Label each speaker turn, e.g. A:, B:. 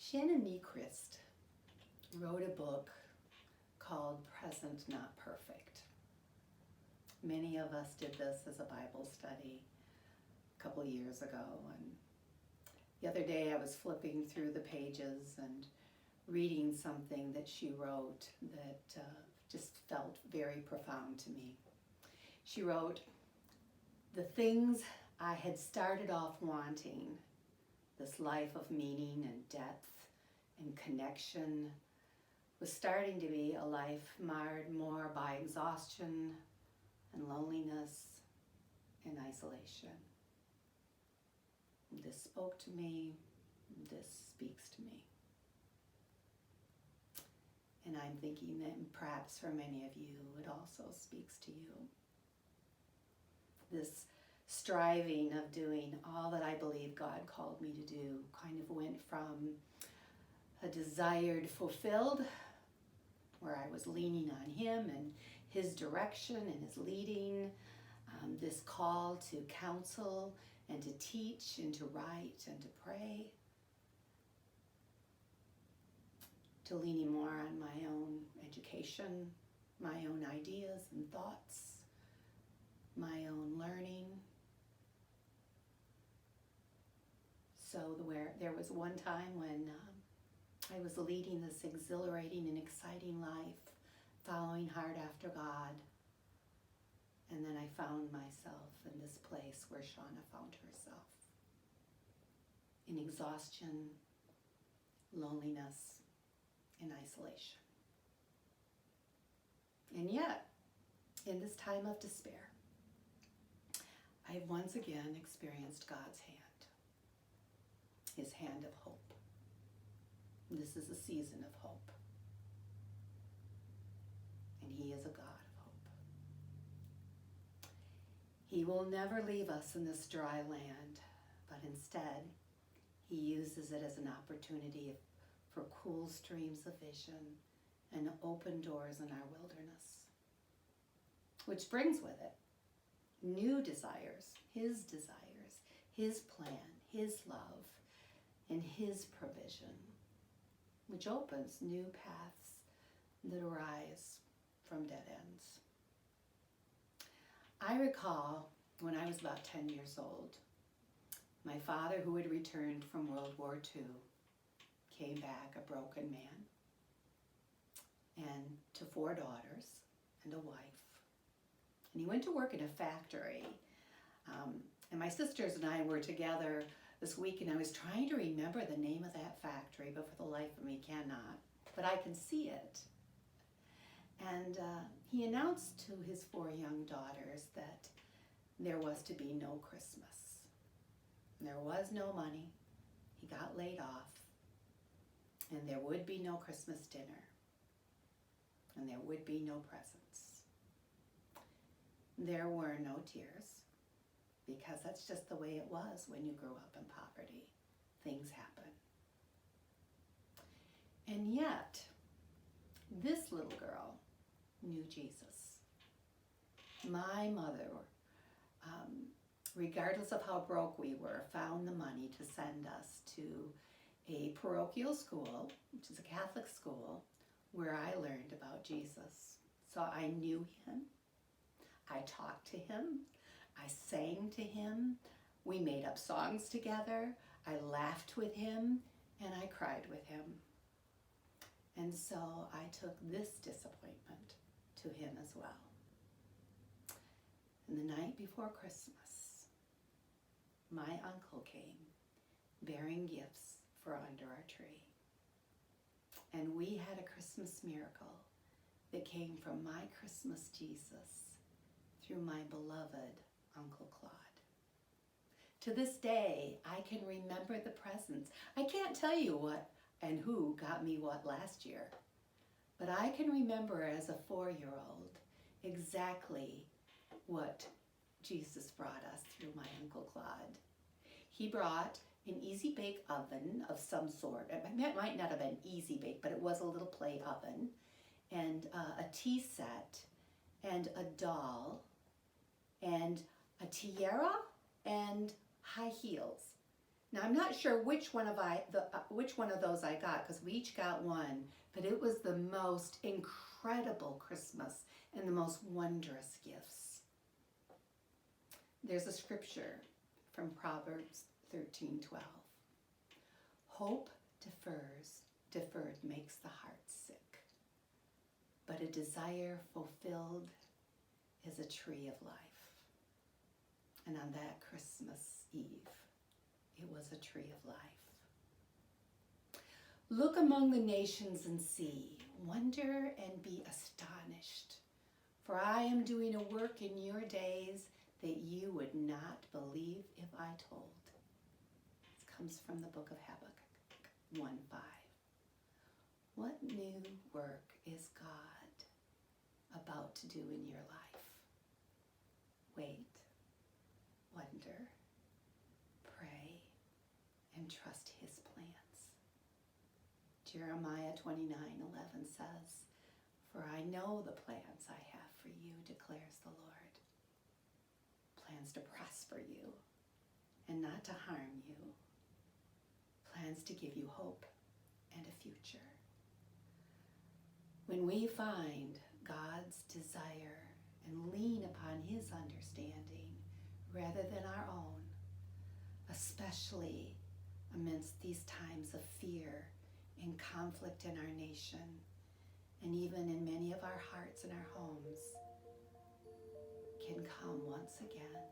A: Shannon Niequist wrote a book called Present Not Perfect. Many of us did this as a Bible study a couple years ago, and the other day I was flipping through the pages and reading something that she wrote that just felt very profound to me. She wrote, "The things I had started off wanting, this life of meaning and depth and connection, was starting to be a life marred more by exhaustion and loneliness and isolation. This spoke to me, this speaks to me." And I'm thinking that perhaps for many of you, it also speaks to you. This striving of doing all that I believe God called me to do kind of went from a desired fulfilled, where I was leaning on Him and His direction and His leading, this call to counsel and to teach and to write and to pray, to leaning more on my own education, my own ideas and thoughts, my own learning. So there was one time when I was leading this exhilarating and exciting life, following hard after God, and then I found myself in this place where Shauna found herself, in exhaustion, loneliness, and isolation. And yet, in this time of despair, I have once again experienced God's hand, His hand of hope. This is a season of hope, and He is a God of hope. He will never leave us in this dry land, but instead, He uses it as an opportunity for cool streams of vision and open doors in our wilderness, which brings with it new desires, His plan, His love, and His provision, which opens new paths that arise from dead ends. I recall when I was about 10 years old, my father, who had returned from World War II, came back a broken man, and to 4 daughters and a wife. And he went to work in a factory. And my sisters and I were together this week, and I was trying to remember the name of that factory, but for the life of me cannot. But I can see it. And he announced to his 4 young daughters that there was to be no Christmas. There was no money. He got laid off. And there would be no Christmas dinner. And there would be no presents. There were no tears, because that's just the way it was when you grew up in poverty. Things happen. And yet, this little girl knew Jesus. My mother, regardless of how broke we were, found the money to send us to a parochial school, which is a Catholic school, where I learned about Jesus. So I knew Him. I talked to Him. I sang to Him. We made up songs together. I laughed with Him, and I cried with Him. And so I took this disappointment to Him as well. And the night before Christmas, my uncle came bearing gifts for under our tree. And we had a Christmas miracle that came from my Christmas Jesus through my beloved Uncle Claude. To this day, I can remember the presents. I can't tell you what and who got me what last year, but I can remember as a 4-year-old exactly what Jesus brought us through my Uncle Claude. He brought an easy bake oven of some sort. It might not have been easy bake, but it was a little play oven, and a tea set, and a doll, and a tiara, and high heels. Now I'm not sure which one of those I got, because we each got one, but it was the most incredible Christmas and the most wondrous gifts. There's a scripture from Proverbs 13:12. Hope deferred makes the heart sick, but a desire fulfilled is a tree of life. And on that Christmas Eve, it was a tree of life. Look among the nations and see, wonder and be astonished. For I am doing a work in your days that you would not believe if I told. This comes from the book of Habakkuk 1:5. What new work is God about to do in your life? Wait, wonder, pray, and trust his plans. Jeremiah 29:11 says, for I know the plans I have for you, declares the Lord. Plans to prosper you and not to harm you. Plans to give you hope and a future. When we find God's desire and lean upon his understanding rather than our own, especially amidst these times of fear and conflict in our nation, and even in many of our hearts and our homes, can come once again